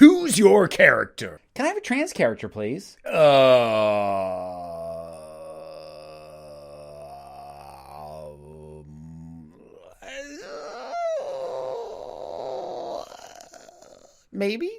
Choose your character. Can I have a trans character, please? Maybe?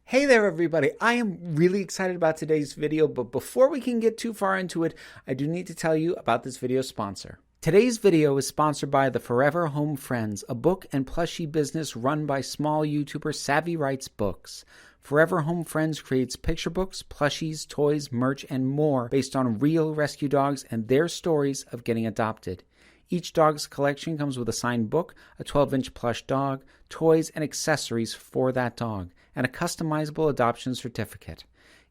Hey there, everybody. I am really excited about today's video, but before we can get too far into it, I do need to tell you about this video's sponsor. Today's video is sponsored by the Forever Home Friends, a book and plushie business run by small YouTuber Savvy Writes Books. Forever Home Friends creates picture books, plushies, toys, merch, and more based on real rescue dogs and their stories of getting adopted. Each dog's collection comes with a signed book, a 12-inch plush dog, toys and accessories for that dog, and a customizable adoption certificate.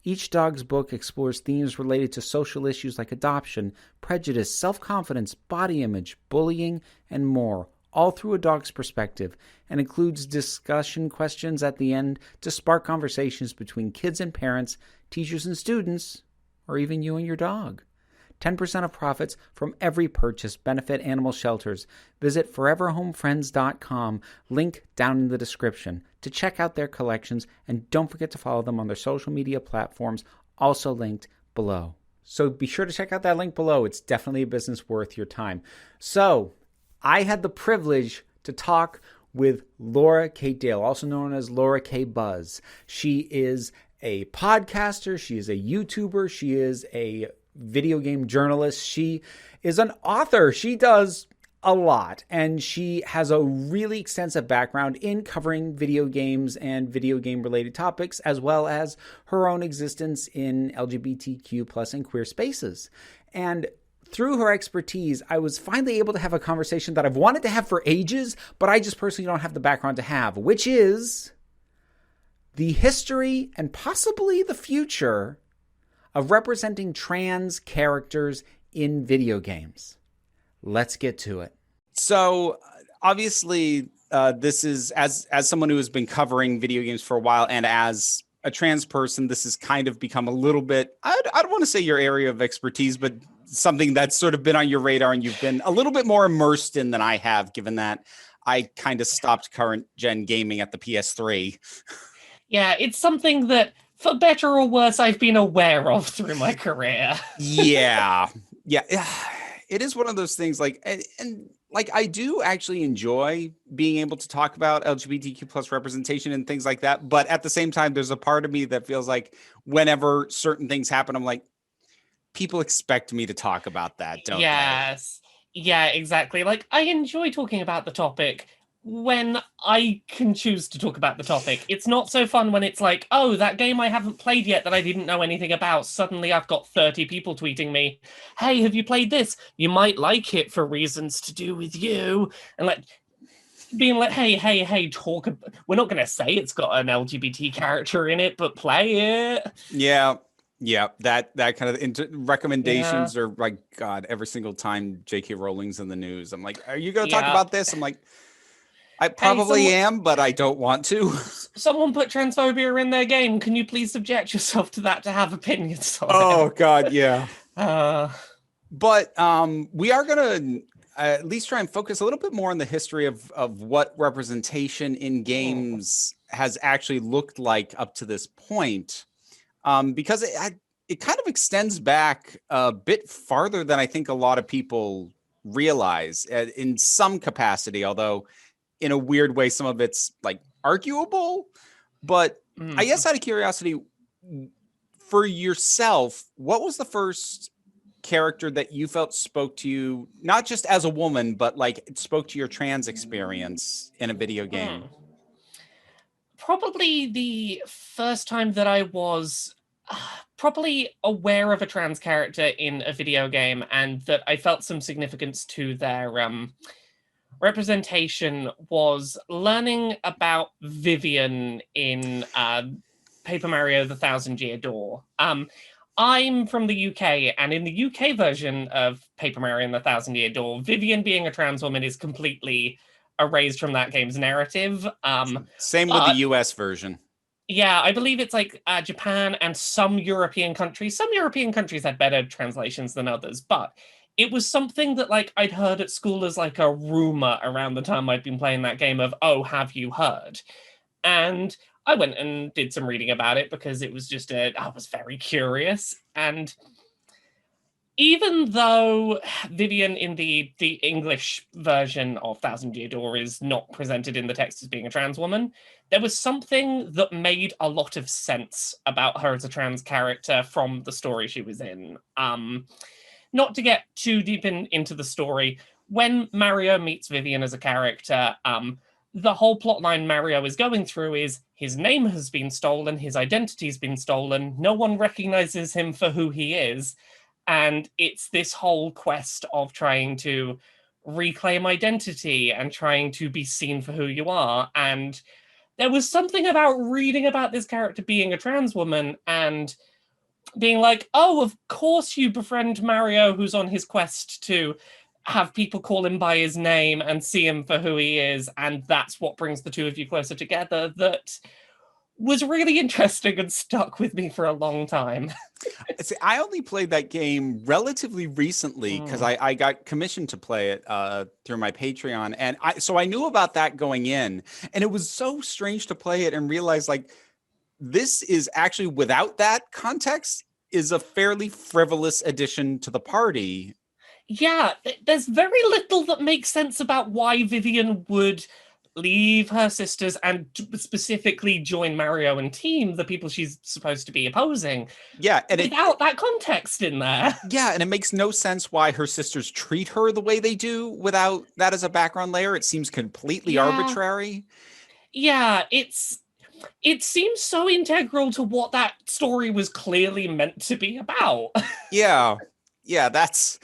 Each dog's book explores themes related to social issues like adoption, prejudice, self-confidence, body image, bullying, and more, all through a dog's perspective, and includes discussion questions at the end to spark conversations between kids and parents, teachers and students, or even you and your dog. 10% of profits from every purchase benefit animal shelters. Visit foreverhomefriends.com, link down in the description, to check out their collections, and don't forget to follow them on their social media platforms, also linked below. So be sure to check out that link below. It's definitely a business worth your time. So I had the privilege to talk with Laura K. Dale, also known as Laura K. Buzz. She is a podcaster. She is a YouTuber. She is a video game journalist. She is an author. She does a lot, and she has a really extensive background in covering video games and video game related topics, as well as her own existence in LGBTQ plus and queer spaces. And through her expertise, I was finally able to have a conversation that I've wanted to have for ages, but I just personally don't have the background to have, which is the history and possibly the future of representing trans characters in video games. Let's get to it. So obviously, this is, as someone who has been covering video games for a while, and as a trans person, this has kind of become a little bit, I don't want to say your area of expertise, but something that's sort of been on your radar and you've been a little bit more immersed in than I have, given that I kind of stopped current gen gaming at the PS3. Yeah, it's something that, for better or worse, I've been aware of through my career. Yeah. It is one of those things, like, and like, I do actually enjoy being able to talk about LGBTQ plus representation and things like that. But at the same time, there's a part of me that feels like whenever certain things happen, I'm like, people expect me to talk about that, don't they? Yes. Yeah, exactly. Like, I enjoy talking about the topic when I can choose to talk about the topic. It's not so fun when it's like, oh, that game I haven't played yet that I didn't know anything about. Suddenly I've got 30 people tweeting me, hey, have you played this? You might like it for reasons to do with you. And like, being like, hey, talk. We're not going to say it's got an LGBT character in it, but play it. Yeah, that kind of recommendations are like, God, every single time J.K. Rowling's in the news, I'm like, are you going to talk about this? I'm like, I probably am, but I don't want to. Someone put transphobia in their game. Can you please subject yourself to that to have opinions on it? God, yeah. But we are going to at least try and focus a little bit more on the history of what representation in games has actually looked like up to this point. Because it kind of extends back a bit farther than I think a lot of people realize in some capacity, although in a weird way, some of it's like arguable. But I guess out of curiosity, for yourself, what was the first character that you felt spoke to you, not just as a woman, but like it spoke to your trans experience in a video game? Probably the first time that I was probably aware of a trans character in a video game, and that I felt some significance to their representation, was learning about Vivian in Paper Mario: The Thousand Year Door. I'm from the UK, and in the UK version of Paper Mario and the Thousand Year Door, Vivian being a trans woman is completely erased from that game's narrative. Same with the US version. Yeah, I believe it's like Japan and some European countries. Some European countries had better translations than others, but it was something that like I'd heard at school as like a rumor around the time I'd been playing that game of, oh, have you heard? And I went and did some reading about it because it was just I was very curious. And even though Vivian in the English version of Thousand Year Door is not presented in the text as being a trans woman, there was something that made a lot of sense about her as a trans character from the story she was in. Not to get too deep into the story, when Mario meets Vivian as a character, the whole plotline Mario is going through is his name has been stolen, his identity's been stolen, no one recognizes him for who he is. And it's this whole quest of trying to reclaim identity and trying to be seen for who you are. And there was something about reading about this character being a trans woman and being like, oh, of course you befriend Mario, who's on his quest to have people call him by his name and see him for who he is. And that's what brings the two of you closer together. That was really interesting and stuck with me for a long time. See, I only played that game relatively recently because I got commissioned to play it through my Patreon, and so I knew about that going in, and it was so strange to play it and realize like this is actually, without that context, is a fairly frivolous addition to the party. Yeah, there's very little that makes sense about why Vivian would leave her sisters and specifically join Mario and team, the people she's supposed to be opposing. Yeah, and without that context in there. Yeah, and it makes no sense why her sisters treat her the way they do without that as a background layer. It seems completely arbitrary. Yeah, it seems so integral to what that story was clearly meant to be about. Yeah, that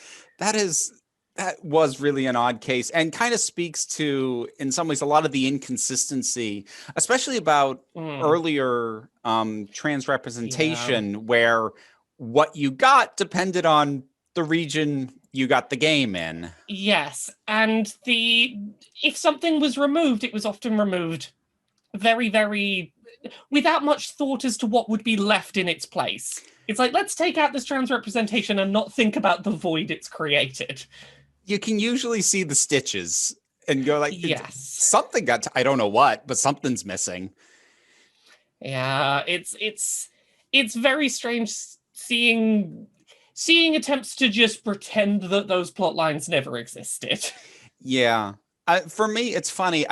was really an odd case and kind of speaks to, in some ways, a lot of the inconsistency, especially about earlier trans representation, where what you got depended on the region you got the game in. Yes, and if something was removed, it was often removed very, very without much thought as to what would be left in its place. It's like, let's take out this trans representation and not think about the void it's created. You can usually see the stitches and go like, yes, something got I don't know what, but something's missing. Yeah, it's very strange seeing attempts to just pretend that those plot lines never existed. Yeah. For me, it's funny.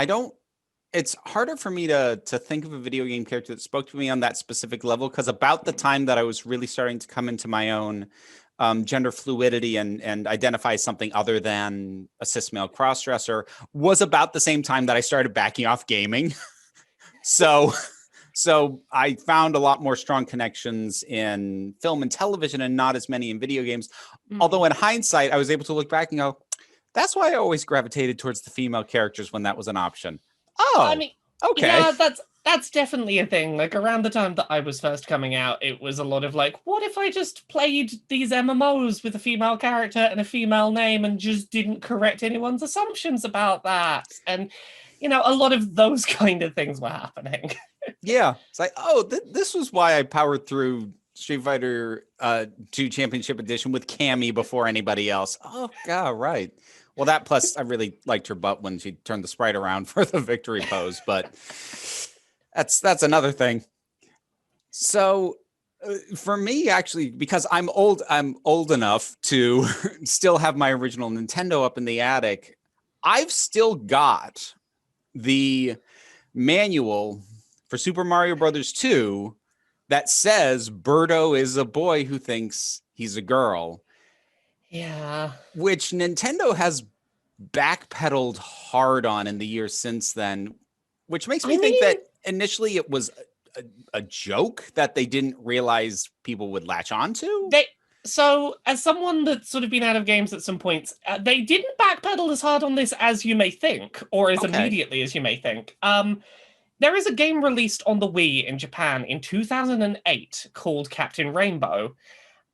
It's harder for me to think of a video game character that spoke to me on that specific level, because about the time that I was really starting to come into my own gender fluidity and identify something other than a cis male crossdresser was about the same time that I started backing off gaming. So I found a lot more strong connections in film and television and not as many in video games. Although in hindsight, I was able to look back and go, that's why I always gravitated towards the female characters when that was an option. Oh, I mean, okay. Yeah, that's definitely a thing. Like around the time that I was first coming out, it was a lot of like, what if I just played these MMOs with a female character and a female name and just didn't correct anyone's assumptions about that? And, a lot of those kind of things were happening. Yeah. It's like, this was why I powered through Street Fighter 2 Championship Edition with Cammy before anybody else. Oh, God, right. Well, that plus I really liked her butt when she turned the sprite around for the victory pose, but that's another thing. So for me, actually, because I'm old enough to still have my original Nintendo up in the attic. I've still got the manual for Super Mario Brothers 2 that says Birdo is a boy who thinks he's a girl. Yeah. Which Nintendo has backpedaled hard on in the years since then, which makes me think that initially it was a joke that they didn't realize people would latch onto. So, as someone that's sort of been out of games at some points, they didn't backpedal as hard on this as you may think, or as immediately as you may think. There is a game released on the Wii in Japan in 2008 called Captain Rainbow,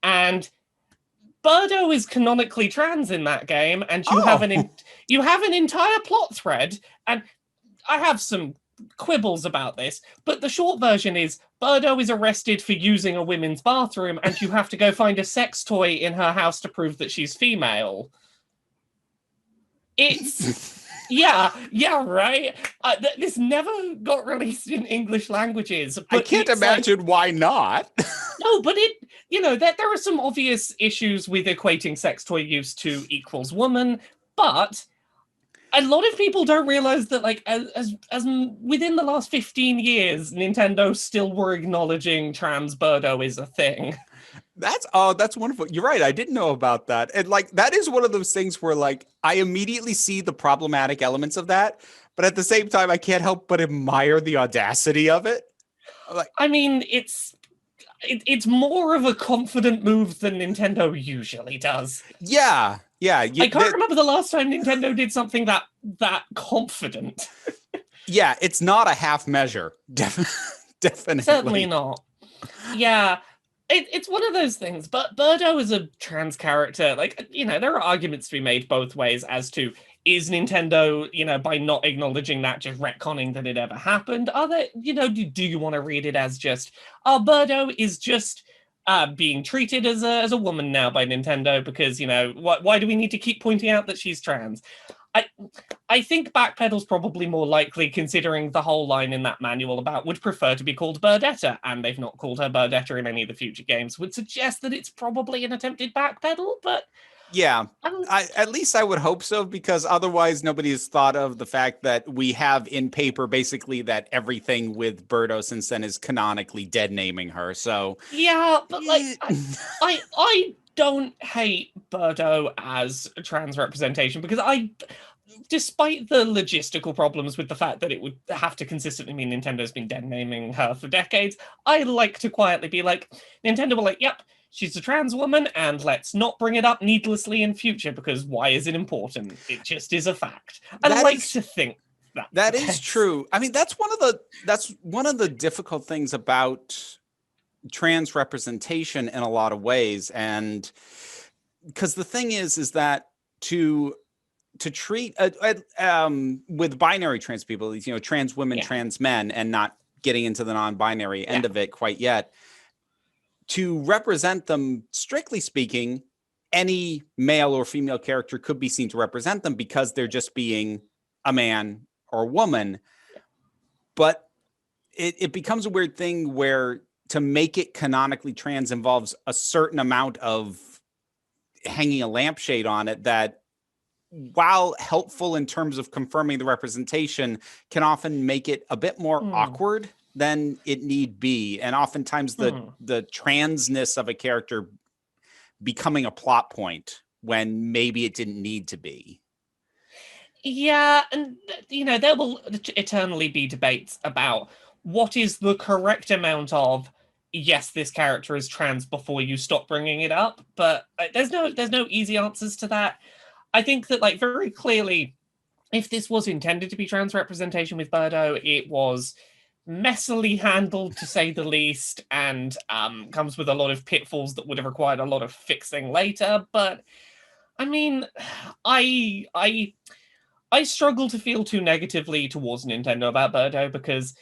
and Birdo is canonically trans in that game, and you have an entire plot thread, and I have some quibbles about this, but the short version is Birdo is arrested for using a women's bathroom, and you have to go find a sex toy in her house to prove that she's female. It's yeah, right. This never got released in English languages. But I can't imagine why not. No, but there are some obvious issues with equating sex toy use to equals woman, but a lot of people don't realize that, like, as within the last 15 years, Nintendo still were acknowledging trans Birdo is a thing. That's wonderful. You're right. I didn't know about that. And like, that is one of those things where like, I immediately see the problematic elements of that, but at the same time, I can't help but admire the audacity of it. Like, I mean, it's more of a confident move than Nintendo usually does. Yeah. I can't remember the last time Nintendo did something that confident. Yeah, it's not a half measure. Definitely. Certainly not. Yeah. It's one of those things, but Birdo is a trans character. Like, there are arguments to be made both ways as to, is Nintendo, by not acknowledging that, just retconning that it ever happened? Are there, do you want to read it as just, Birdo is just being treated as a woman now by Nintendo because, why do we need to keep pointing out that she's trans? I think backpedal's probably more likely, considering the whole line in that manual about would prefer to be called Birdetta, and they've not called her Birdetta in any of the future games, would suggest that it's probably an attempted backpedal, but... Yeah, at least I would hope so, because otherwise nobody has thought of the fact that we have in paper basically that everything with Birdo since then is canonically dead naming her, so... Yeah, but like, I don't hate Birdo as a trans representation, because despite the logistical problems with the fact that it would have to consistently mean Nintendo's been dead naming her for decades, I like to quietly be like, Nintendo were like, yep, she's a trans woman, and let's not bring it up needlessly in future, because why is it important? It just is a fact. I like to think that is true. I mean, that's one of the difficult things about trans representation in a lot of ways, and because the thing is that to treat with binary trans people, trans women, trans men, and not getting into the non-binary end of it quite yet, to represent them, strictly speaking, any male or female character could be seen to represent them because they're just being a man or woman. But it becomes a weird thing where to make it canonically trans involves a certain amount of hanging a lampshade on it that, while helpful in terms of confirming the representation, can often make it a bit more awkward than it need be. And oftentimes the transness of a character becoming a plot point when maybe it didn't need to be. Yeah, and there will eternally be debates about what is the correct amount of, yes, this character is trans before you stop bringing it up, but there's no easy answers to that. I think that, like, very clearly, if this was intended to be trans representation with Birdo, it was messily handled, to say the least, and comes with a lot of pitfalls that would have required a lot of fixing later. But I mean, I struggle to feel too negatively towards Nintendo about Birdo, because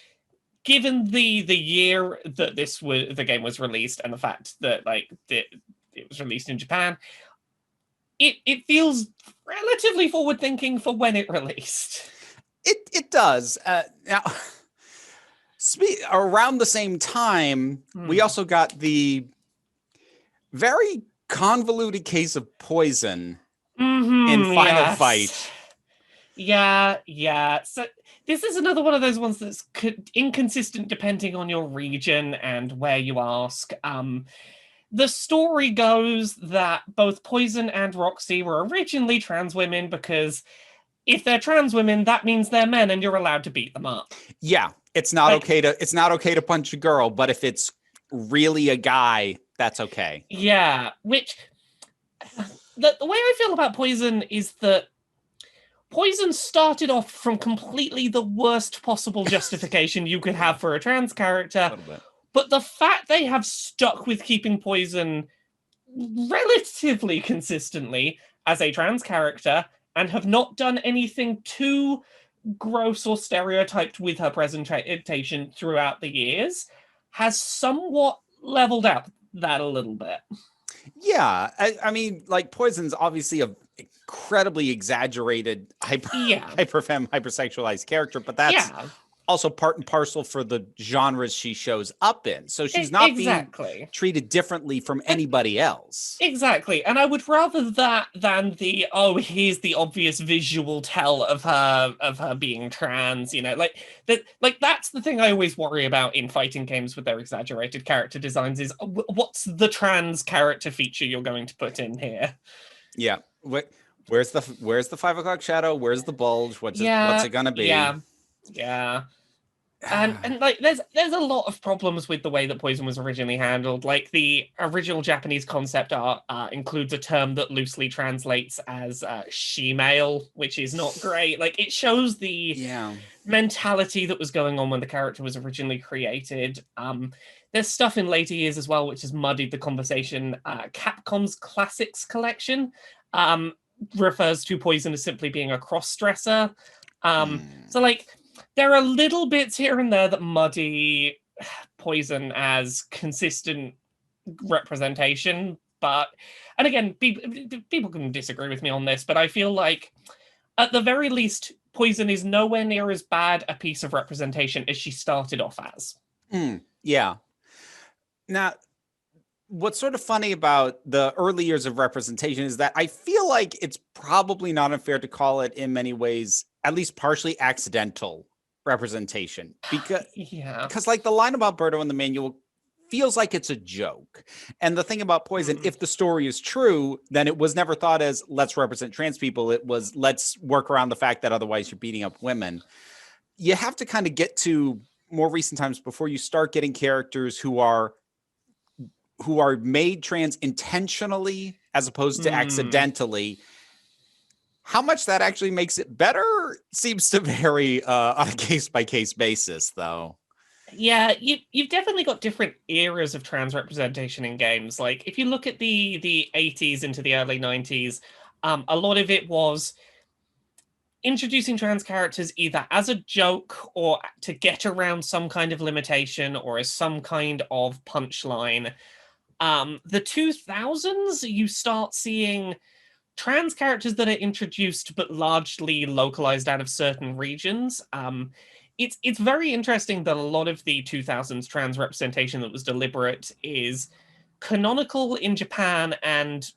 given the year that the game was released and the fact that it was released in Japan, it feels relatively forward-thinking for when it released. It does. Now, around the same time, we also got the very convoluted case of Poison in Final Fight. Yeah. So this is another one of those ones that's inconsistent depending on your region and where you ask. The story goes that both Poison and Roxy were originally trans women, because if they're trans women, that means they're men and you're allowed to beat them up. Yeah, it's not okay to punch a girl, but if it's really a guy, that's okay. Yeah, which the way I feel about Poison is that Poison started off from completely the worst possible justification you could have for a trans character. But the fact they have stuck with keeping Poison relatively consistently as a trans character and have not done anything too gross or stereotyped with her presentation throughout the years has somewhat leveled out that a little bit. Yeah, I mean, like Poison's obviously a incredibly exaggerated, hyperfemme, hypersexualized character, but that's also part and parcel for the genres she shows up in. So she's not being treated differently from anybody else. Exactly. And I would rather that than the, oh, here's the obvious visual tell of her being trans, you know, like that's the thing I always worry about in fighting games with their exaggerated character designs is what's the trans character feature you're going to put in here? Yeah. Where's the 5 o'clock shadow? Where's the bulge? What's it gonna be? Yeah. And like there's a lot of problems with the way that Poison was originally handled. Like the original Japanese concept art includes a term that loosely translates as she-male, which is not great. Like it shows the mentality that was going on when the character was originally created. There's stuff in later years as well which has muddied the conversation. Capcom's Classics collection refers to Poison as simply being a cross-dresser. So like there are little bits here and there that muddy Poison as consistent representation, but, and again, people can disagree with me on this, but I feel like at the very least, Poison is nowhere near as bad a piece of representation as she started off as. Yeah. Now, what's sort of funny about the early years of representation is that I feel like it's probably not unfair to call it in many ways, at least partially accidental representation, because like the line about Berto in the manual feels like it's a joke. And the thing about Poison, if the story is true, then it was never thought as let's represent trans people. It was let's work around the fact that otherwise you're beating up women. You have to kind of get to more recent times before you start getting characters who are made trans intentionally as opposed to accidentally. How much that actually makes it better seems to vary on a case-by-case basis, though. Yeah, you've definitely got different eras of trans representation in games. Like, if you look at the 80s into the early 90s, a lot of it was introducing trans characters either as a joke or to get around some kind of limitation or as some kind of punchline. The 2000s, you start seeing trans characters that are introduced but largely localized out of certain regions. It's very interesting that a lot of the 2000s trans representation that was deliberate is canonical in Japan and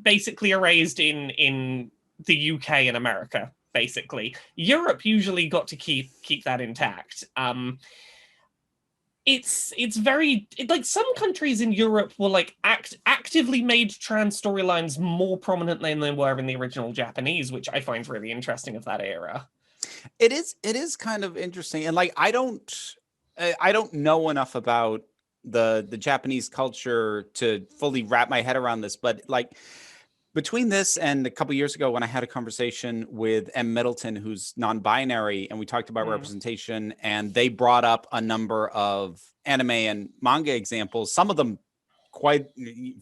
basically erased in the UK and America, basically. Europe usually got to keep that intact. It's very like some countries in Europe were like actively made trans storylines more prominent than they were in the original Japanese, which I find really interesting of that era. It is kind of interesting, and like I don't know enough about the Japanese culture to fully wrap my head around this, but like between this and a couple years ago when I had a conversation with M. Middleton, who's non-binary, and we talked about representation, and they brought up a number of anime and manga examples, some of them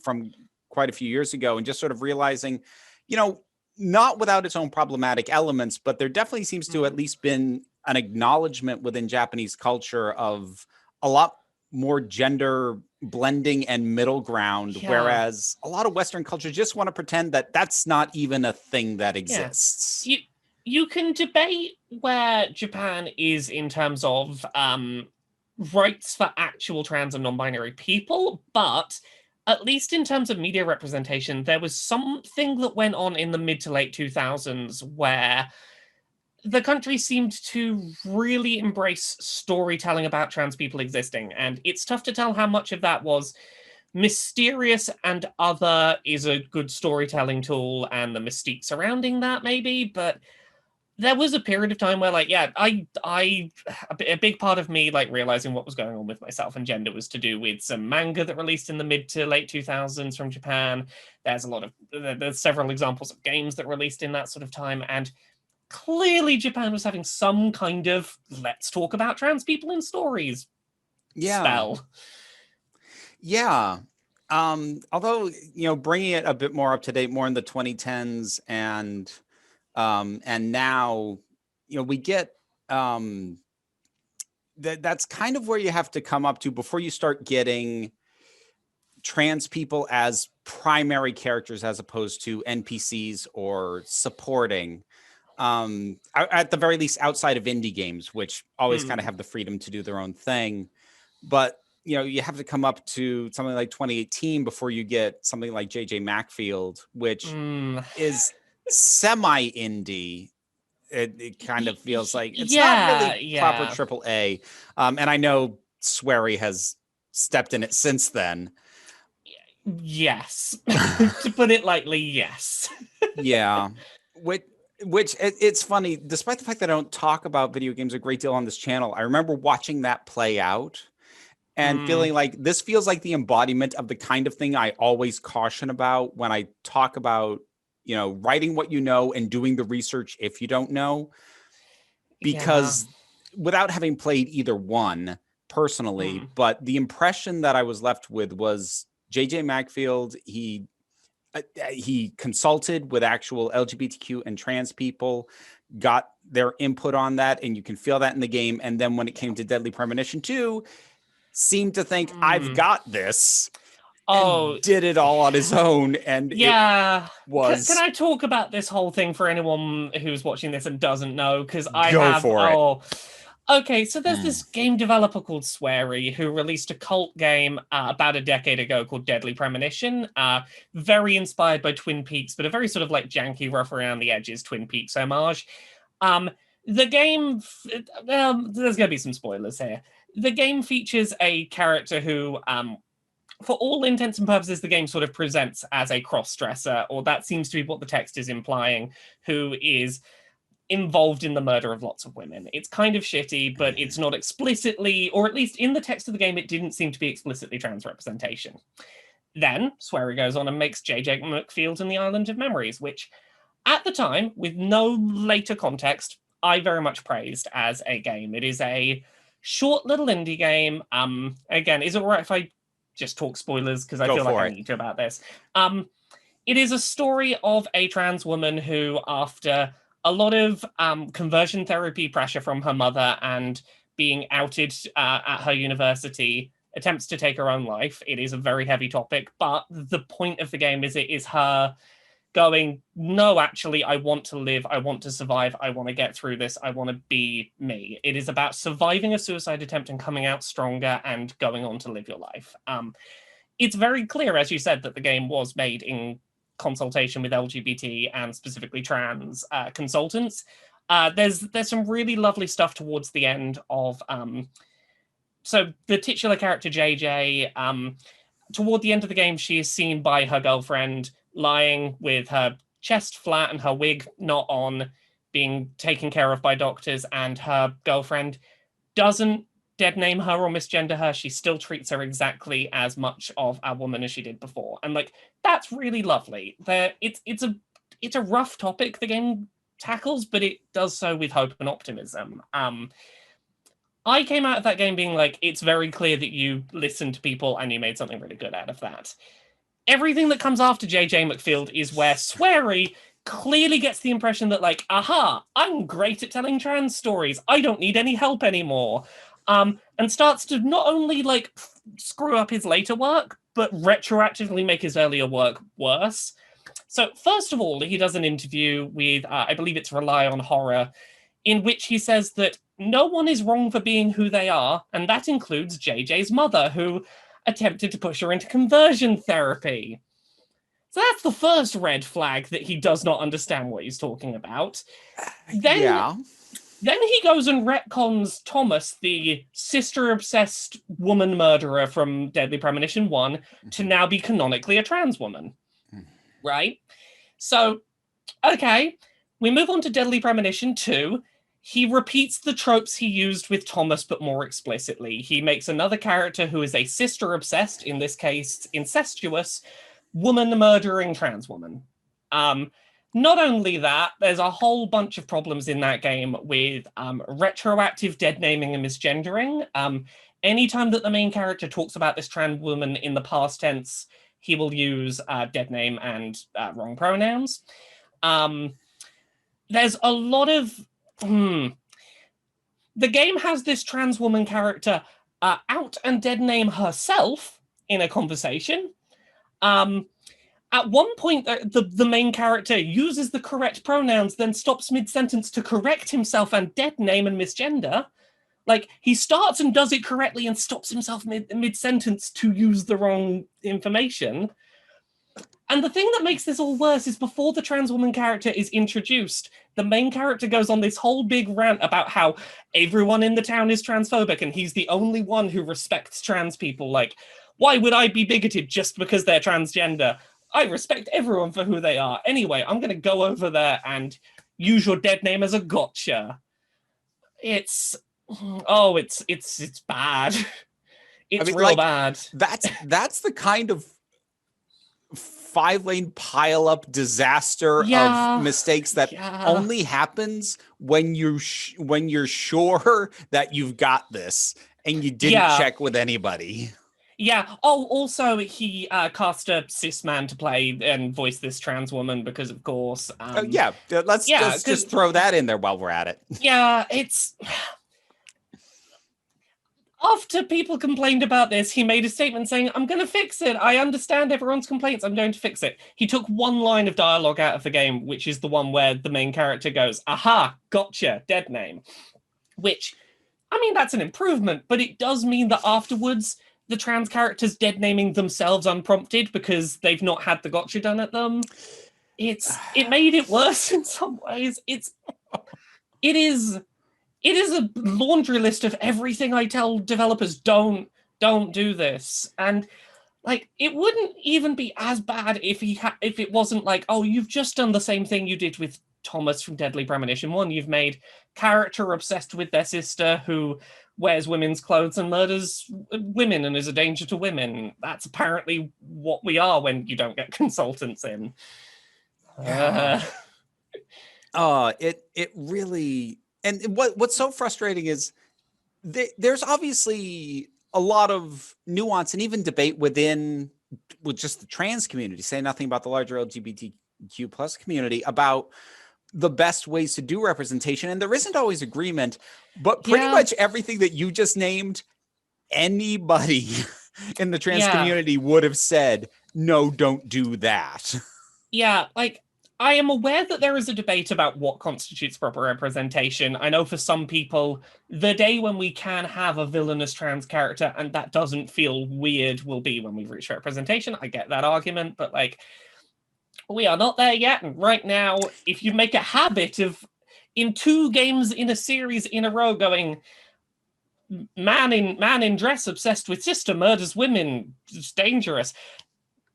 from quite a few years ago, and just sort of realizing, you know, not without its own problematic elements, but there definitely seems to at least been an acknowledgement within Japanese culture of a lot more gender blending and middle ground, whereas a lot of Western culture just want to pretend that that's not even a thing that exists. You can debate where Japan is in terms of rights for actual trans and non-binary people, but at least in terms of media representation, there was something that went on in the mid to late 2000s where the country seemed to really embrace storytelling about trans people existing. And it's tough to tell how much of that was mysterious and other is a good storytelling tool and the mystique surrounding that maybe. But there was a period of time where like, a big part of me like realizing what was going on with myself and gender was to do with some manga that released in the mid to late 2000s from Japan. There's several examples of games that released in that sort of time. And clearly Japan was having some kind of let's talk about trans people in stories spell. Yeah. Although, you know, bringing it a bit more up to date, more in the 2010s and now, we get that's kind of where you have to come up to before you start getting trans people as primary characters as opposed to NPCs or supporting. At the very least, outside of indie games, which always kind of have the freedom to do their own thing. But you have to come up to something like 2018 before you get something like JJ Mcfeels, which is semi-indie. It kind of feels like it's not really proper AAA. And I know Swery has stepped in it since then. Yes. To put it lightly, yes. Yeah. Which it's funny, despite the fact that I don't talk about video games a great deal on this channel, I remember watching that play out and feeling like this feels like the embodiment of the kind of thing I always caution about when I talk about, writing what you know and doing the research if you don't know. Because without having played either one personally, but the impression that I was left with was JJ Mcfeels, he consulted with actual LGBTQ and trans people, got their input on that, and you can feel that in the game. And then when it came to Deadly Premonition 2, seemed to think, I've got this. And did it all on his own. And it was... Can I talk about this whole thing for anyone who's watching this and doesn't know? Because I Go have... for it. Okay, so there's this game developer called Swery who released a cult game about a decade ago called Deadly Premonition. Very inspired by Twin Peaks, but a very sort of like janky, rough around the edges Twin Peaks homage. The game... there's going to be some spoilers here. The game features a character who... for all intents and purposes, the game sort of presents as a cross-dresser, or that seems to be what the text is implying, who is involved in the murder of lots of women. It's kind of shitty, but it's not explicitly, or at least in the text of the game, it didn't seem to be explicitly trans representation. Then, Swery goes on and makes JJ Mcfeels and the Island of Memories, which, at the time, with no later context, I very much praised as a game. It is a short little indie game. Again, is it all right if I just talk spoilers? Because I feel like I need to about this. It is a story of a trans woman who, after a lot of conversion therapy pressure from her mother and being outed at her university, attempts to take her own life. It is a very heavy topic, but the point of the game is it is her going, no, actually, I want to live, I want to survive, I want to get through this, I want to be me. It is about surviving a suicide attempt and coming out stronger and going on to live your life. It's very clear, as you said, that the game was made in consultation with LGBT and specifically trans consultants. There's some really lovely stuff towards the end of... so the titular character, JJ, toward the end of the game, she is seen by her girlfriend lying with her chest flat and her wig not on, being taken care of by doctors, and her girlfriend doesn't dead name her or misgender her. She still treats her exactly as much of a woman as she did before. And like, that's really lovely. It's a rough topic the game tackles, but it does so with hope and optimism. I came out of that game being like, it's very clear that you listened to people and you made something really good out of that. Everything that comes after JJ Mcfeels is where Swery clearly gets the impression that like, aha, I'm great at telling trans stories. I don't need any help anymore. And starts to not only like screw up his later work, but retroactively make his earlier work worse. So first of all, he does an interview with, I believe it's Rely on Horror, in which he says that no one is wrong for being who they are, and that includes JJ's mother, who attempted to push her into conversion therapy. So that's the first red flag that he does not understand what he's talking about. Then he goes and retcons Thomas, the sister-obsessed woman murderer from Deadly Premonition 1, to now be canonically a trans woman. Right? So, okay, we move on to Deadly Premonition 2. He repeats the tropes he used with Thomas, but more explicitly. He makes another character who is a sister-obsessed, in this case, incestuous, woman-murdering trans woman. Not only that, there's a whole bunch of problems in that game with retroactive dead naming and misgendering. Anytime that the main character talks about this trans woman in the past tense, he will use dead name and wrong pronouns. There's a lot of The game has this trans woman character out and dead name herself in a conversation. At one point, the main character uses the correct pronouns, then stops mid-sentence to correct himself and dead name and misgender. Like, he starts and does it correctly and stops himself mid-sentence to use the wrong information. And the thing that makes this all worse is before the trans woman character is introduced, the main character goes on this whole big rant about how everyone in the town is transphobic and he's the only one who respects trans people. Like, why would I be bigoted just because they're transgender? I respect everyone for who they are. Anyway, I'm going to go over there and use your dead name as a gotcha. It's bad. It's real bad. That's the kind of 5-lane pile-up disaster of mistakes that only happens when you're sure that you've got this and you didn't check with anybody. Yeah. Oh, also, he cast a cis man to play and voice this trans woman because, of course. Let's just throw that in there while we're at it. Yeah, it's... After people complained about this, he made a statement saying, I'm going to fix it. I understand everyone's complaints. I'm going to fix it. He took one line of dialogue out of the game, which is the one where the main character goes, aha, gotcha, dead name. Which, I mean, that's an improvement, but it does mean that afterwards, the trans characters dead naming themselves unprompted because they've not had the gotcha done at them. It made it worse in some ways. It is a laundry list of everything I tell developers, don't do this. And like, it wouldn't even be as bad if it wasn't like, oh, you've just done the same thing you did with Thomas from Deadly Premonition 1. You've made character obsessed with their sister who wears women's clothes and murders women and is a danger to women. That's apparently what we are when you don't get consultants in. It really... And what's so frustrating is there's obviously a lot of nuance and even debate with just the trans community, say nothing about the larger LGBTQ plus community, about the best ways to do representation. And there isn't always agreement, but pretty much everything that you just named, anybody in the trans community would have said, no, don't do that. Yeah, like, I am aware that there is a debate about what constitutes proper representation. I know for some people, the day when we can have a villainous trans character and that doesn't feel weird will be when we've reached representation. I get that argument, but like, we are not there yet. And right now, if you make a habit of, in 2 games in a series in a row, going, man in dress obsessed with sister murders women, it's dangerous.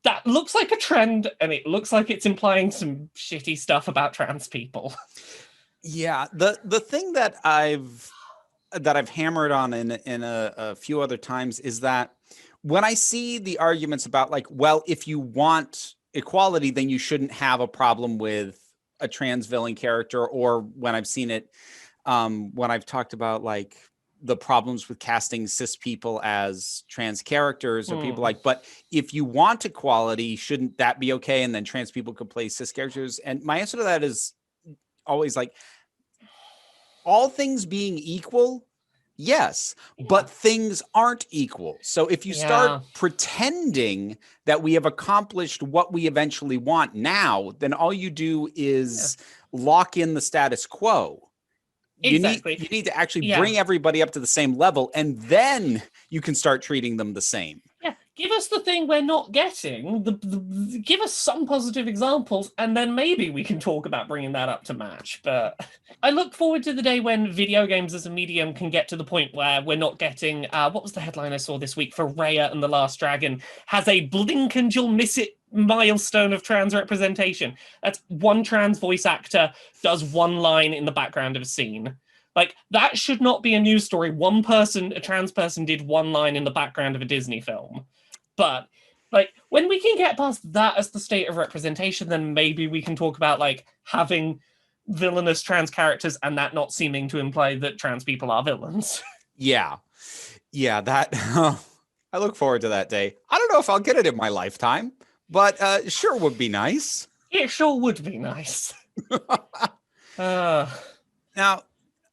That looks like a trend, and it looks like it's implying some shitty stuff about trans people. Yeah, the thing that I've hammered on in a few other times is that when I see the arguments about like, well, if you want equality, then you shouldn't have a problem with a trans villain character, or when I've seen it, when I've talked about like the problems with casting cis people as trans characters, or people like, but if you want equality, shouldn't that be okay? And then trans people could play cis characters. And my answer to that is always like, all things being equal, yes, but things aren't equal. So if you start pretending that we have accomplished what we eventually want now, then all you do is lock in the status quo. Exactly. You need to actually bring everybody up to the same level, and then you can start treating them the same. Yeah, give us the thing we're not getting. Give us some positive examples, and then maybe we can talk about bringing that up to match. But I look forward to the day when video games as a medium can get to the point where we're not getting... what was the headline I saw this week for Raya and the Last Dragon? Has a blink and you'll miss it milestone of trans representation. That's one trans voice actor does one line in the background of a scene. Like, that should not be a news story. One person, a trans person, did one line in the background of a Disney film. But like, when we can get past that as the state of representation, then maybe we can talk about like having villainous trans characters and that not seeming to imply that trans people are villains. Yeah, that I look forward to that day. I don't know if I'll get it in my lifetime, but sure would be nice. It sure would be nice. Now,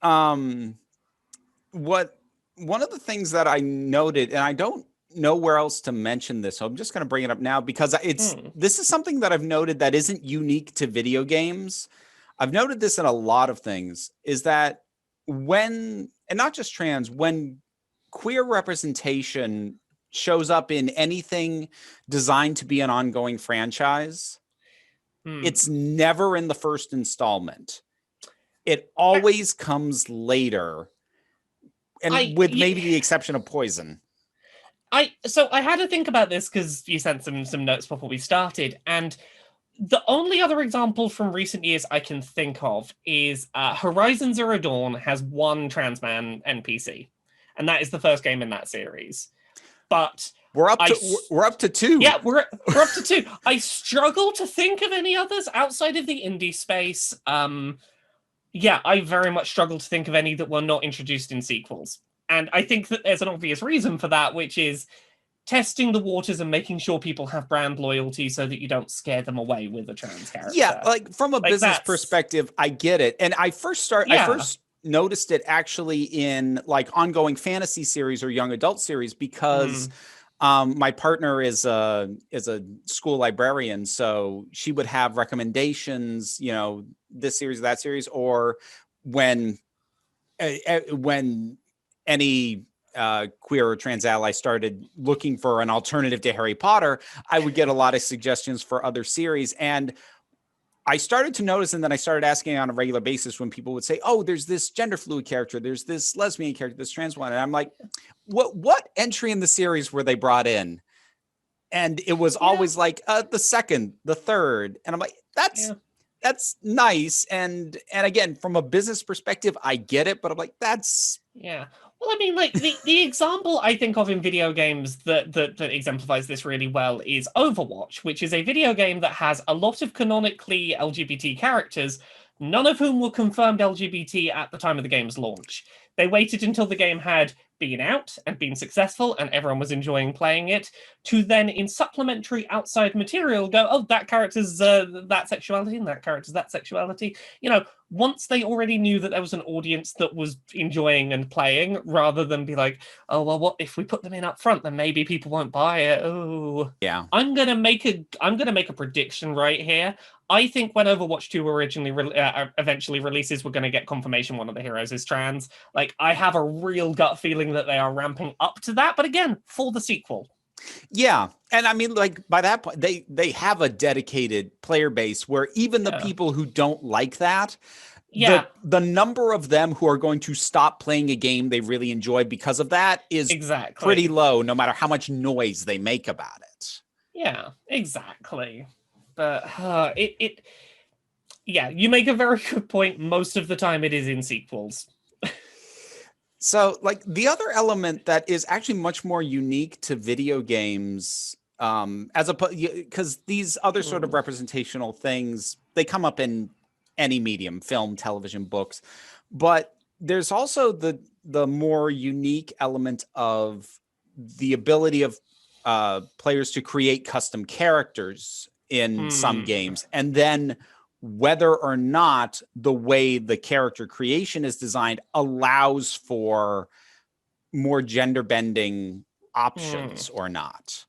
what one of the things that I noted, and I don't know where else to mention this, so I'm just going to bring it up now because this is something that I've noted that isn't unique to video games. I've noted this in a lot of things, is that when, and not just trans, when queer representation shows up in anything designed to be an ongoing franchise, it's never in the first installment. It always comes later, and with maybe the exception of Poison. So I had to think about this because you sent some notes before we started, and the only other example from recent years I can think of is Horizon Zero Dawn has one trans man NPC, and that is the first game in that series. But we're up to two. Yeah, we're up to two. I struggle to think of any others outside of the indie space. Yeah, I very much struggle to think of any that were not introduced in sequels. And I think that there's an obvious reason for that, which is testing the waters and making sure people have brand loyalty so that you don't scare them away with a trans character. Yeah, like from a business perspective, I get it. And I first noticed it actually in like ongoing fantasy series or young adult series because my partner is a school librarian, so she would have recommendations, you know, this series, that series, or when any queer or trans ally started looking for an alternative to Harry Potter, I would get a lot of suggestions for other series. And I started to notice, and then I started asking on a regular basis when people would say, oh, there's this gender fluid character, there's this lesbian character, this trans one. And I'm like, what entry in the series were they brought in? And it was always like the second, the third. And I'm like, that's nice. And again, from a business perspective, I get it, but I'm like, that's... Yeah. Well, I mean, like the example I think of in video games that exemplifies this really well is Overwatch, which is a video game that has a lot of canonically LGBT characters, none of whom were confirmed LGBT at the time of the game's launch. They waited until the game had been out and been successful and everyone was enjoying playing it to then in supplementary outside material go, oh, that character's that sexuality and that character's that sexuality. You know, once they already knew that there was an audience that was enjoying and playing, rather than be like, oh, well, what if we put them in up front, then maybe people won't buy it. Oh, yeah. I'm gonna make a prediction right here. I think when Overwatch 2 eventually releases, we're going to get confirmation one of the heroes is trans. Like, I have a real gut feeling that they are ramping up to that, but again, for the sequel. Yeah. And I mean, like, by that point, they have a dedicated player base where even the people who don't like that, the number of them who are going to stop playing a game they really enjoy because of that is pretty low, no matter how much noise they make about it. Yeah, exactly. But you make a very good point. Most of the time it is in sequels. So, like, the other element that is actually much more unique to video games, because these other sort of representational things, they come up in any medium, film, television, books, but there's also the more unique element of the ability of players to create custom characters in some games, and then whether or not the way the character creation is designed allows for more gender bending options or not.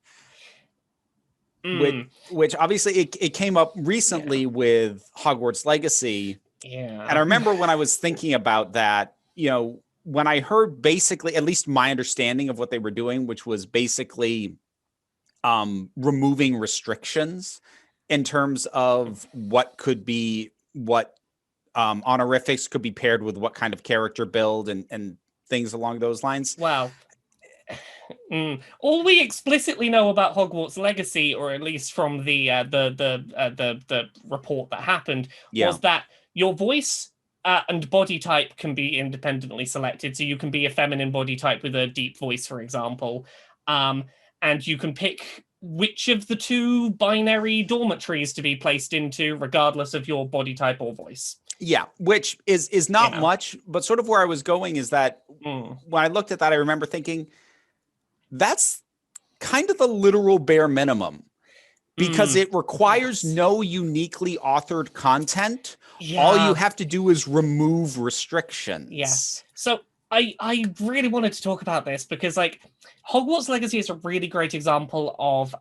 Which obviously it came up recently with Hogwarts Legacy. Yeah. And I remember when I was thinking about that, you know, when I heard basically, at least my understanding of what they were doing, which was basically removing restrictions in terms of what honorifics could be paired with what kind of character build and things along those lines. Wow. All we explicitly know about Hogwarts Legacy, or at least from the report that happened, was that your voice and body type can be independently selected. So you can be a feminine body type with a deep voice, for example. And you can pick which of the two binary dormitories to be placed into, regardless of your body type or voice. Yeah, which is not much, but sort of where I was going is that when I looked at that, I remember thinking, that's kind of the literal bare minimum. because it requires no uniquely authored content. Yeah. All you have to do is remove restrictions. Yes. So I really wanted to talk about this because like Hogwarts Legacy is a really great example of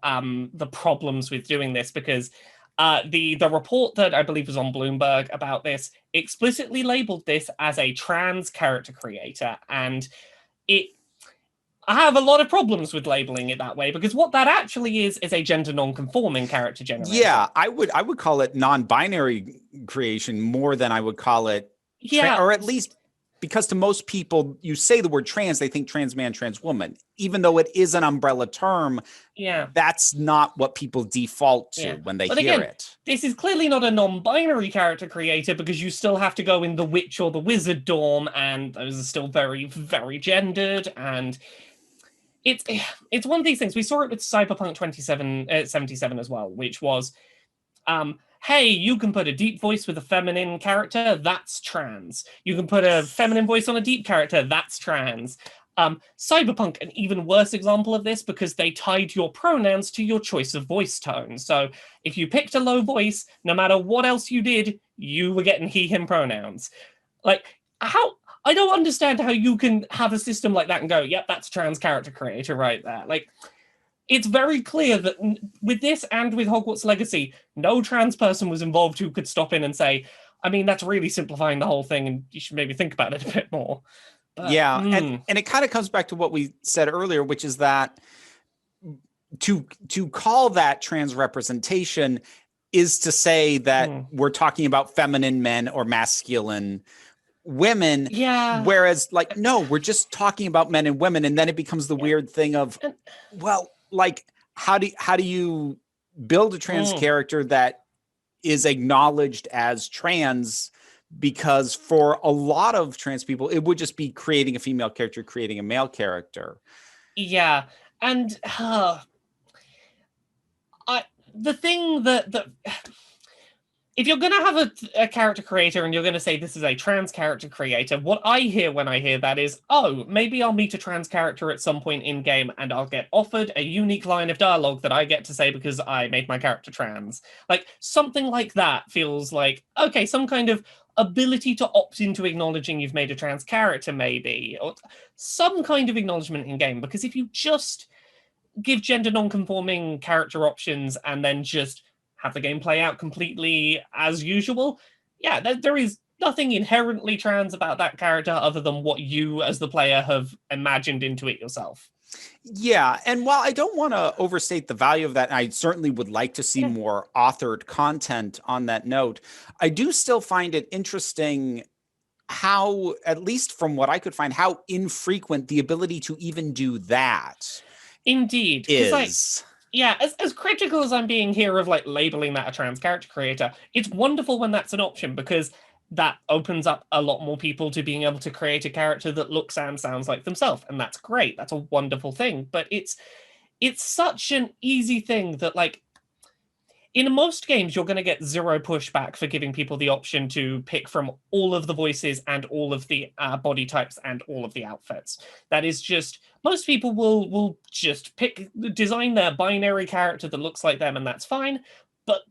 the problems with doing this, because the report that I believe was on Bloomberg about this explicitly labeled this as a trans character creator, and I have a lot of problems with labeling it that way, because what that actually is a gender non-conforming character generator. Yeah, I would call it non-binary creation more than I would call it or at least, because to most people, you say the word trans, they think trans man, trans woman. Even though it is an umbrella term, that's not what people default to when they hear it. This is clearly not a non-binary character creator, because you still have to go in the witch or the wizard dorm, and those are still very, very gendered, and it's one of these things. We saw it with Cyberpunk 77 as well, which was, hey, you can put a deep voice with a feminine character, that's trans. You can put a feminine voice on a deep character, that's trans. Cyberpunk, an even worse example of this, because they tied your pronouns to your choice of voice tone. So if you picked a low voice, no matter what else you did, you were getting he, him pronouns. Like, I don't understand how you can have a system like that and go, yep, that's trans character creator right there. Like, it's very clear that with this and with Hogwarts Legacy, no trans person was involved who could stop in and say, I mean, that's really simplifying the whole thing, and you should maybe think about it a bit more. But, and it kind of comes back to what we said earlier, which is that to call that trans representation is to say that we're talking about feminine men or masculine women. Whereas, like, no, we're just talking about men and women, and then it becomes the weird thing of, well, like, how do you build a trans character that is acknowledged as trans? Because for a lot of trans people, it would just be creating a female character, creating a male character. Yeah, and the thing that if you're going to have a character creator and you're going to say this is a trans character creator, what I hear when I hear that is, oh, maybe I'll meet a trans character at some point in game and I'll get offered a unique line of dialogue that I get to say because I made my character trans. Like, something like that feels like, okay, some kind of ability to opt into acknowledging you've made a trans character, maybe, or some kind of acknowledgement in game. Because if you just give gender non-conforming character options and then just have the game play out completely as usual, there is nothing inherently trans about that character other than what you as the player have imagined into it yourself. Yeah, and while I don't want to overstate the value of that, I certainly would like to see more authored content on that note, I do still find it interesting how, at least from what I could find, how infrequent the ability to even do that indeed is. As critical as I'm being here of like labeling that a trans character creator, it's wonderful when that's an option, because that opens up a lot more people to being able to create a character that looks and sounds like themselves, and that's great. That's a wonderful thing. But it's such an easy thing that, like, in most games, you're going to get zero pushback for giving people the option to pick from all of the voices and all of the body types and all of the outfits. That is just, most people will just design their binary character that looks like them, and that's fine. But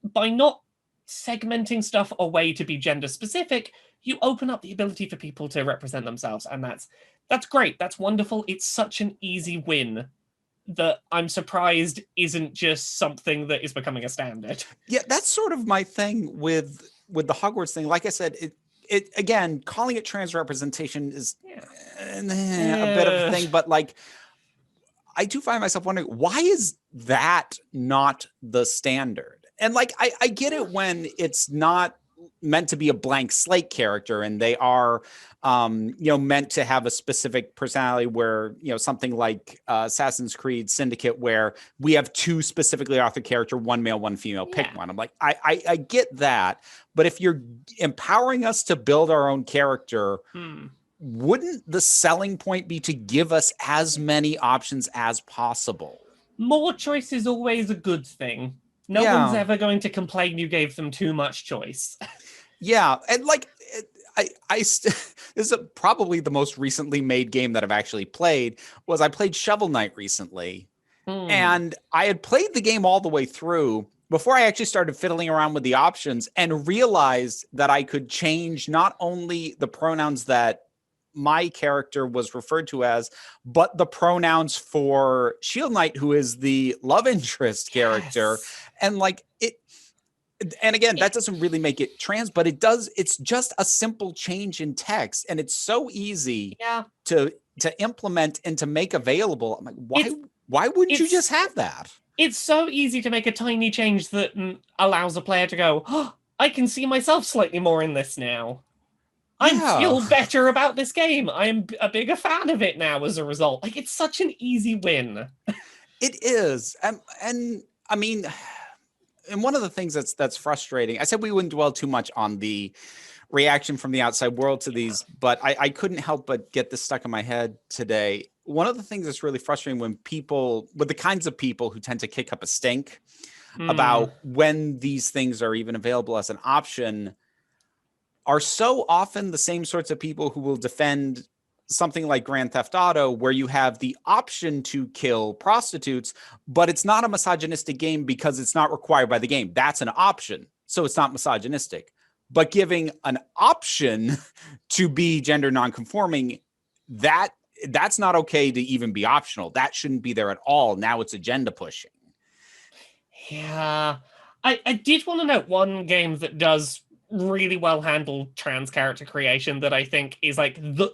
by not segmenting stuff away to be gender specific, you open up the ability for people to represent themselves, and that's great. That's wonderful. It's such an easy win that I'm surprised isn't just something that is becoming a standard. Yeah, that's sort of my thing with the Hogwarts thing. Like I said, it again, calling it trans representation is a bit of a thing, but like, I do find myself wondering, why is that not the standard? And like, I get it when it's not meant to be a blank slate character and they are meant to have a specific personality, where something like Assassin's Creed Syndicate, where we have two specifically authored character, one male, one female, pick one. I'm like, I get that, but if you're empowering us to build our own character, wouldn't the selling point be to give us as many options as possible? More choice is always a good thing. No one's ever going to complain you gave them too much choice. And like, this is probably the most recently made game that I've actually played. I played Shovel Knight recently, And I had played the game all the way through before I actually started fiddling around with the options and realized that I could change not only the pronouns that my character was referred to as, but the pronouns for Shield Knight, who is the love interest character. And like it, and again, that doesn't really make it trans, but it does. It's just a simple change in text, and it's so easy to implement and to make available. I'm like, why wouldn't you just have that? It's so easy to make a tiny change that allows a player to go, oh, I can see myself slightly more in this now. I feel better about this game. I'm a bigger fan of it now as a result. Like, it's such an easy win. It is. And I mean, and one of the things that's frustrating, I said we wouldn't dwell too much on the reaction from the outside world to these, but I couldn't help but get this stuck in my head today. One of the things that's really frustrating with the kinds of people who tend to kick up a stink about when these things are even available as an option are so often the same sorts of people who will defend something like Grand Theft Auto, where you have the option to kill prostitutes, but it's not a misogynistic game because it's not required by the game. That's an option, so it's not misogynistic. But giving an option to be gender nonconforming, that's not okay to even be optional. That shouldn't be there at all. Now it's agenda pushing. Yeah. I did want to note one game that does really well handle trans character creation that I think is like the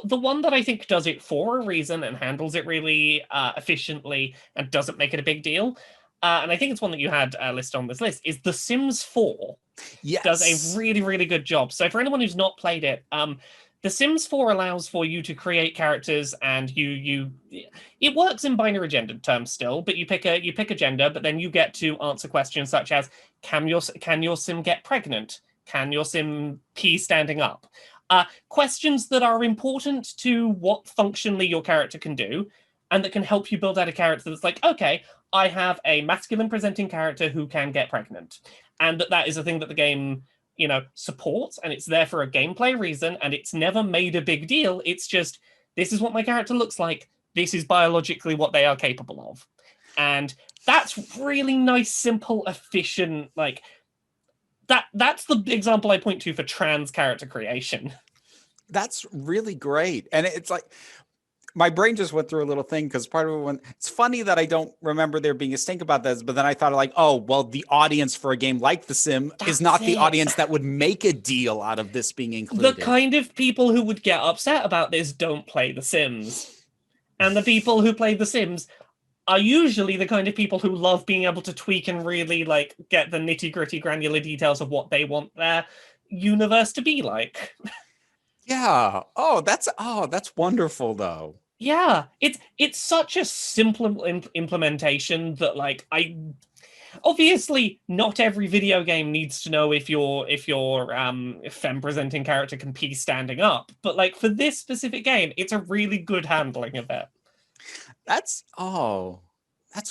one that I think does it for a reason and handles it really efficiently and doesn't make it a big deal. And I think it's one that you had listed on this list, is The Sims 4. Yes. Does a really, really good job. So for anyone who's not played it, The Sims 4 allows for you to create characters, and it works in binary gendered terms still, but you pick a gender, but then you get to answer questions such as, can your sim get pregnant? Can your sim pee standing up? Questions that are important to what functionally your character can do, and that can help you build out a character that's like, okay, I have a masculine presenting character who can get pregnant. And that is a thing that the game, supports, and it's there for a gameplay reason, and it's never made a big deal. It's just, this is what my character looks like. This is biologically what they are capable of. And that's really nice, simple, efficient, like, that's the example I point to for trans character creation. That's really great. And it's like, my brain just went through a little thing because part of it, it's funny that I don't remember there being a stink about this, but then I thought like, oh, well, the audience for a game like The Sim is not the audience that would make a deal out of this being included. The kind of people who would get upset about this don't play The Sims. And the people who play The Sims are usually the kind of people who love being able to tweak and really like get the nitty-gritty granular details of what they want their universe to be like. Yeah. Oh, that's wonderful though. Yeah, it's such a simple implementation that like obviously not every video game needs to know if your femme presenting character can pee standing up, but like for this specific game, it's a really good handling of it. That's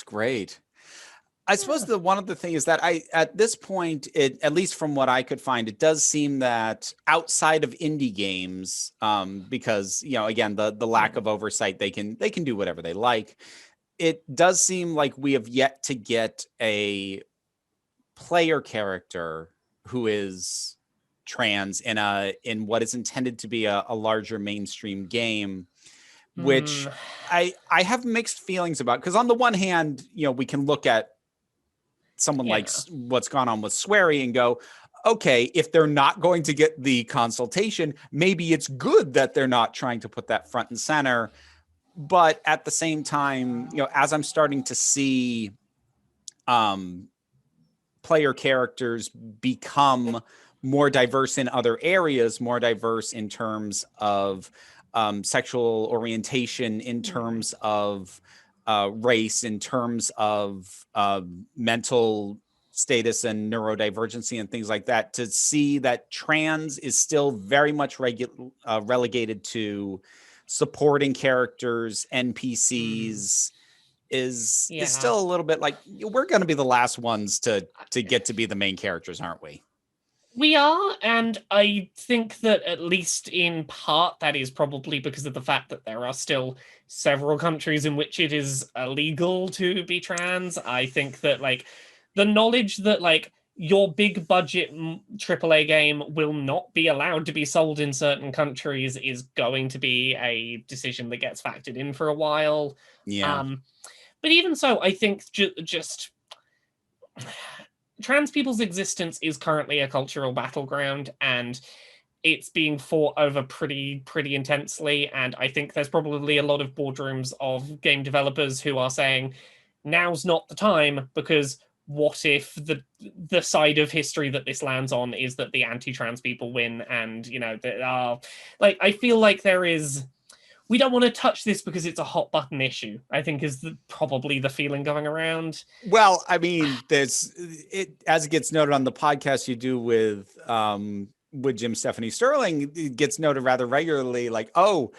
great. I suppose the one other thing is that at this point, at least from what I could find, it does seem that outside of indie games, because again the lack of oversight, they can do whatever they like. It does seem like we have yet to get a player character who is trans in what is intended to be a larger mainstream game, which I have mixed feelings about, because on the one hand, we can look at someone like what's gone on with Swery and go, okay, if they're not going to get the consultation, maybe it's good that they're not trying to put that front and center. But at the same time, as I'm starting to see player characters become more diverse in other areas, more diverse in terms of sexual orientation, in terms of race, in terms of mental status and neurodivergency and things like that, to see that trans is still very much relegated to supporting characters, NPCs, is still a little bit like, we're going to be the last ones to get to be the main characters, aren't we? We are, and I think that at least in part that is probably because of the fact that there are still several countries in which it is illegal to be trans. I think that like the knowledge that like your big budget AAA game will not be allowed to be sold in certain countries is going to be a decision that gets factored in for a while. Yeah. But even so, I think just trans people's existence is currently a cultural battleground, and it's being fought over pretty intensely. And I think there's probably a lot of boardrooms of game developers who are saying, now's not the time, because what if the side of history that this lands on is that the anti-trans people win? And you know, that are like, I feel like there is, we don't want to touch this because it's a hot button issue, I think is probably the feeling going around. Well, I mean, there's it as it gets noted on the podcast you do with Jim Stephanie Sterling, it gets noted rather regularly, like, oh,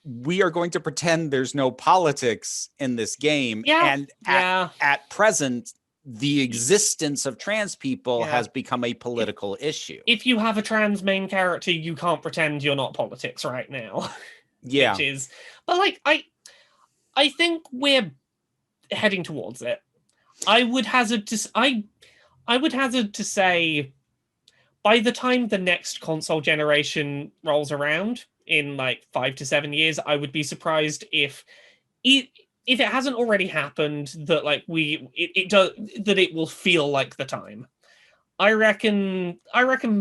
we are going to pretend there's no politics in this game. Yeah. And at present, the existence of trans people has become a political issue. If you have a trans main character, you can't pretend you're not politics right now. Yeah. Which is, but like, I think we're heading towards it. I would hazard to say by the time the next console generation rolls around in like 5 to 7 years, I would be surprised if it hasn't already happened that like it will feel like the time. I reckon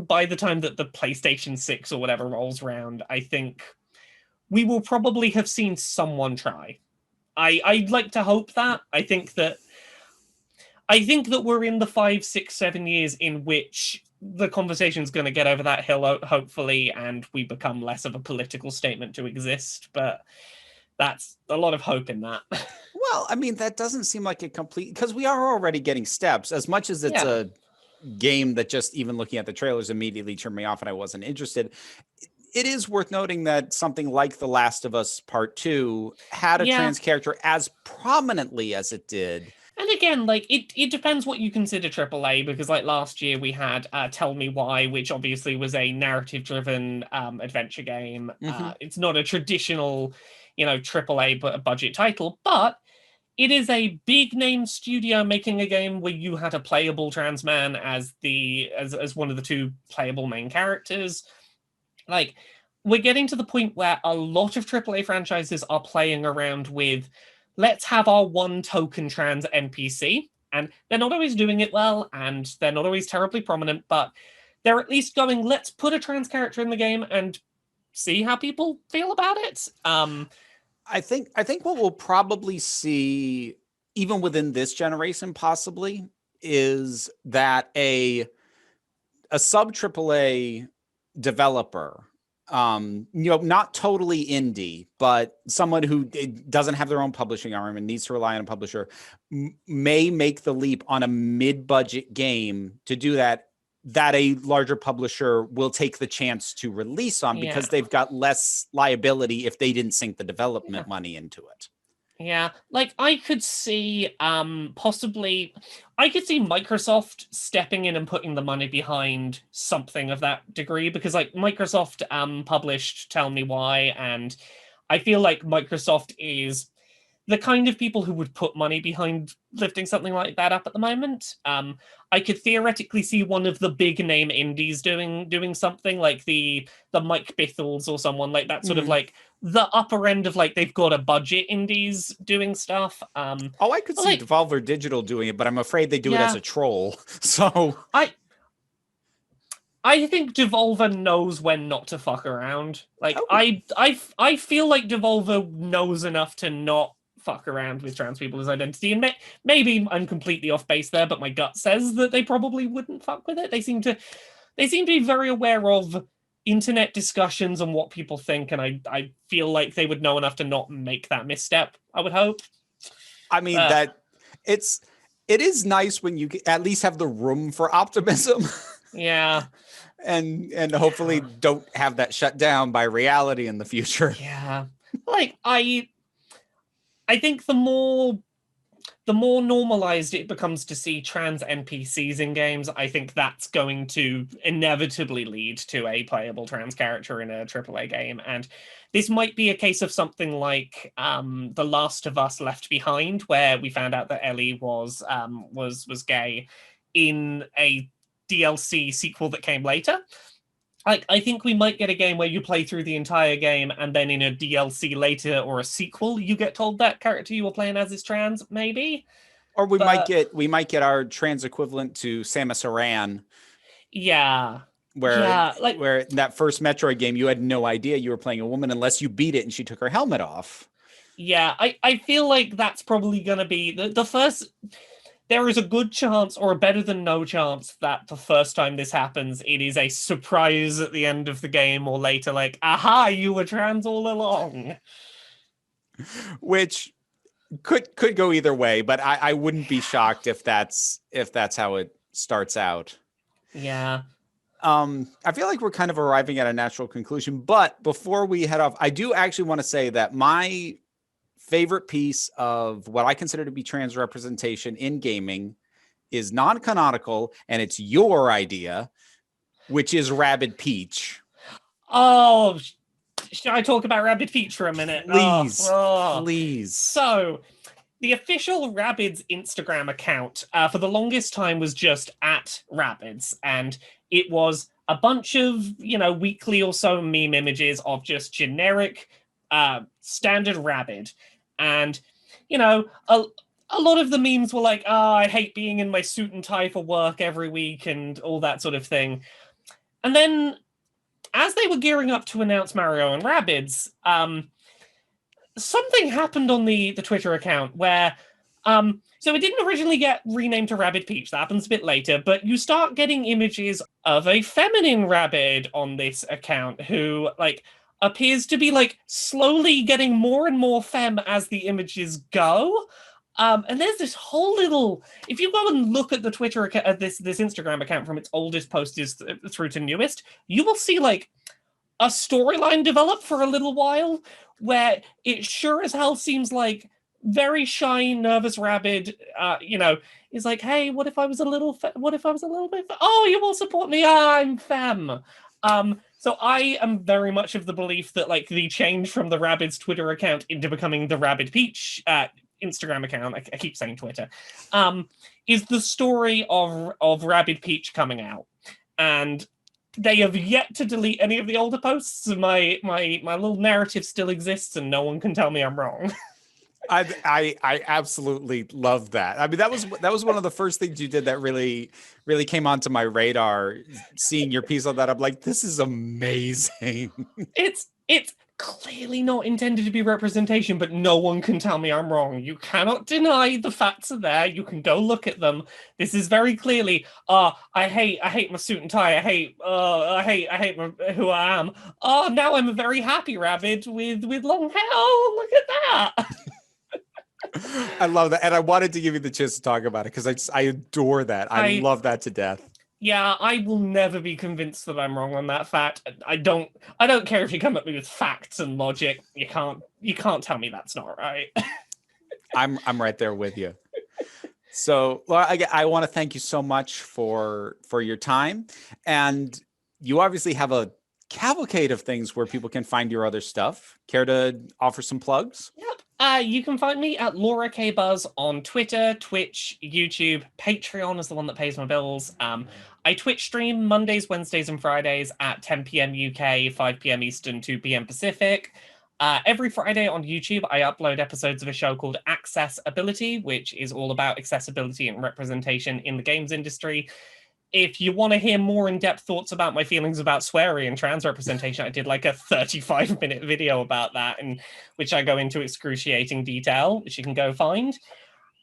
by the time that the PlayStation 6 or whatever rolls around, I think we will probably have seen someone try. I'd like to hope that. I think that we're in the 5, 6, 7 years in which the conversation's going to get over that hill, hopefully, and we become less of a political statement to exist. But that's a lot of hope in that. Well, I mean, that doesn't seem like a complete, because we are already getting steps. As much as it's a game that just even looking at the trailers immediately turned me off and I wasn't interested. It is worth noting that something like The Last of Us Part 2 had a trans character as prominently as it did. And again, like, it depends what you consider AAA, because like last year we had Tell Me Why, which obviously was a narrative-driven adventure game. It's not a traditional, AAA budget title, but it is a big-name studio making a game where you had a playable trans man as one of the two playable main characters. Like, we're getting to the point where a lot of AAA franchises are playing around with, let's have our one token trans NPC. And they're not always doing it well, and they're not always terribly prominent, but they're at least going, let's put a trans character in the game and see how people feel about it. I think what we'll probably see, even within this generation possibly, is that a sub AAA developer, not totally indie, but someone who doesn't have their own publishing arm and needs to rely on a publisher, may make the leap on a mid-budget game to do that a larger publisher will take the chance to release on, because they've got less liability if they didn't sink the development money into it. Yeah, like I could see Microsoft stepping in and putting the money behind something of that degree, because like Microsoft published Tell Me Why, and I feel like Microsoft is the kind of people who would put money behind lifting something like that up at the moment. I could theoretically see one of the big name indies doing something like the Mcfeels or someone like that, sort of like the upper end of like they've got a budget indies doing stuff. I could see Devolver Digital doing it, but I'm afraid they do it as a troll. So I think Devolver knows when not to fuck around. Like I feel like Devolver knows enough to not fuck around with trans people's identity, and maybe I'm completely off base there, but my gut says that they probably wouldn't fuck with it. They seem to be very aware of internet discussions and what people think, and I feel like they would know enough to not make that misstep, I would hope. I mean, it is nice when you at least have the room for optimism. Yeah. and hopefully don't have that shut down by reality in the future. Yeah. Like I think the more the more normalized it becomes to see trans NPCs in games, I think that's going to inevitably lead to a playable trans character in a AAA game. And this might be a case of something like The Last of Us Left Behind, where we found out that Ellie was gay in a DLC sequel that came later. Like, I think we might get a game where you play through the entire game and then in a DLC later or a sequel, you get told that character you were playing as is trans, maybe. Or we might get our trans equivalent to Samus Aran. Yeah. Where in that first Metroid game, you had no idea you were playing a woman unless you beat it and she took her helmet off. Yeah, I feel like that's probably going to be the first... There is a good chance, or a better than no chance, that the first time this happens, it is a surprise at the end of the game or later, like, aha, you were trans all along. Which could go either way, but I wouldn't be shocked if that's how it starts out. Yeah. I feel like we're kind of arriving at a natural conclusion, but before we head off, I do actually want to say that my favorite piece of what I consider to be trans representation in gaming is non-canonical, and it's your idea, which is Rabid Peach. Oh, should I talk about Rabid Peach for a minute? Please, please. So, the official Rabbids Instagram account for the longest time was just @Rabbids, and it was a bunch of, weekly or so meme images of just generic standard Rabid. And, a lot of the memes were like, oh, I hate being in my suit and tie for work every week and all that sort of thing. And then, as they were gearing up to announce Mario and Rabbids, something happened on the Twitter account where, so it didn't originally get renamed to Rabid Peach. That happens a bit later, but you start getting images of a feminine Rabid on this account who, appears to be slowly getting more and more femme as the images go. And there's this whole little, if you go and look at the Twitter account, this Instagram account from its oldest posters through to newest, you will see a storyline develop for a little while where it sure as hell seems like very shy, nervous Rabid, is like, hey, what if I was a little bit, oh, you will support me, I'm femme. So I am very much of the belief that the change from the Rabbids Twitter account into becoming the Rabid Peach Instagram account, I keep saying Twitter, is the story of Rabid Peach coming out. And they have yet to delete any of the older posts. My little narrative still exists and no one can tell me I'm wrong. I absolutely love that. I mean, that was one of the first things you did that really came onto my radar. Seeing your piece on that, I'm like, this is amazing. It's clearly not intended to be representation, but no one can tell me I'm wrong. You cannot deny the facts are there. You can go look at them. This is very clearly, I hate my suit and tie. I hate who I am. Oh, now I'm a very happy Rabid with long hair. Oh, look at that. I love that, and I wanted to give you the chance to talk about it because I adore that. I love that to death. Yeah, I will never be convinced that I'm wrong on that fact. I don't care if you come at me with facts and logic. You can't tell me that's not right. I'm right there with you. So, Laura, I want to thank you so much for your time, and you obviously have a cavalcade of things where people can find your other stuff. Care to offer some plugs? Yep. You can find me at Laura K Buzz on Twitter, Twitch, YouTube. Patreon is the one that pays my bills. I Twitch stream Mondays, Wednesdays, and Fridays at 10 p.m. UK, 5 p.m. Eastern, 2 p.m. Pacific. Every Friday on YouTube, I upload episodes of a show called Accessibility, which is all about accessibility and representation in the games industry. If you want to hear more in-depth thoughts about my feelings about swearing and trans representation, I did a 35-minute video about that, in which I go into excruciating detail, which you can go find.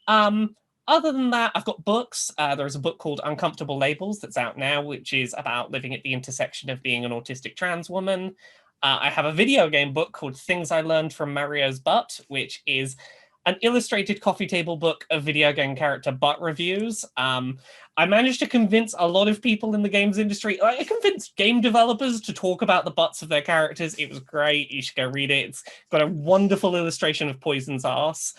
Other than that, I've got books. There's a book called Uncomfortable Labels that's out now, which is about living at the intersection of being an autistic trans woman. I have a video game book called Things I Learned from Mario's Butt, which is an illustrated coffee table book of video game character butt reviews. I managed to convince a lot of people in the games industry. I convinced game developers to talk about the butts of their characters. It was great. You should go read it. It's got a wonderful illustration of Poison's arse.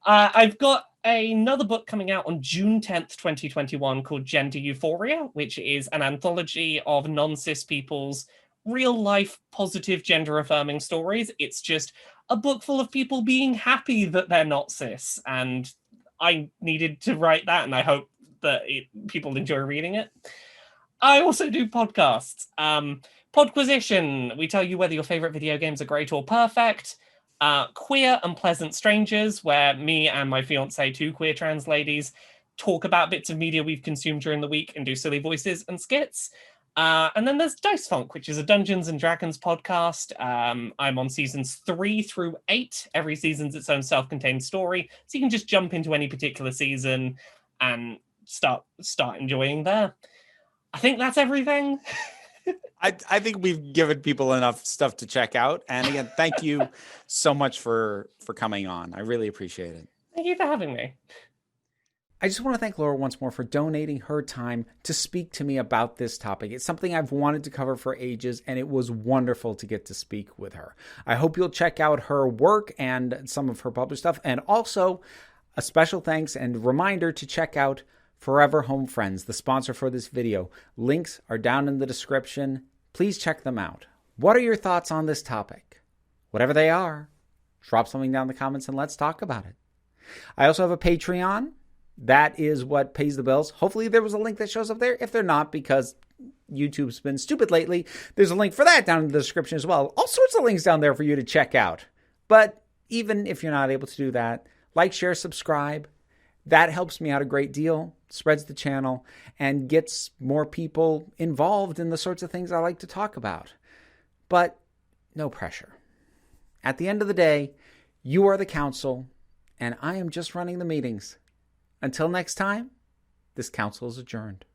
I've got another book coming out on June 10th, 2021 called Gender Euphoria, which is an anthology of non-cis people's real-life positive gender-affirming stories. It's just a book full of people being happy that they're not cis, and I needed to write that, and I hope that people enjoy reading it. I also do podcasts. Podquisition, we tell you whether your favorite video games are great or perfect. Queer and Pleasant Strangers, where me and my fiance, two queer trans ladies, talk about bits of media we've consumed during the week and do silly voices and skits. And then there's Dice Funk, which is a Dungeons and Dragons podcast. I'm on seasons 3 through 8. Every season's its own self-contained story, so you can just jump into any particular season and start enjoying there. I think that's everything. I think we've given people enough stuff to check out. And again, thank you so much for coming on. I really appreciate it. Thank you for having me. I just want to thank Laura once more for donating her time to speak to me about this topic. It's something I've wanted to cover for ages, and it was wonderful to get to speak with her. I hope you'll check out her work and some of her published stuff. And also, a special thanks and reminder to check out Forever Home Friends, the sponsor for this video. Links are down in the description. Please check them out. What are your thoughts on this topic? Whatever they are, drop something down in the comments and let's talk about it. I also have a Patreon. That is what pays the bills. Hopefully there was a link that shows up there. If they're not, because YouTube's been stupid lately, there's a link for that down in the description as well. All sorts of links down there for you to check out. But even if you're not able to do that, like, share, subscribe. That helps me out a great deal, spreads the channel, and gets more people involved in the sorts of things I like to talk about. But no pressure. At the end of the day, you are the council, and I am just running the meetings. Until next time, this council is adjourned.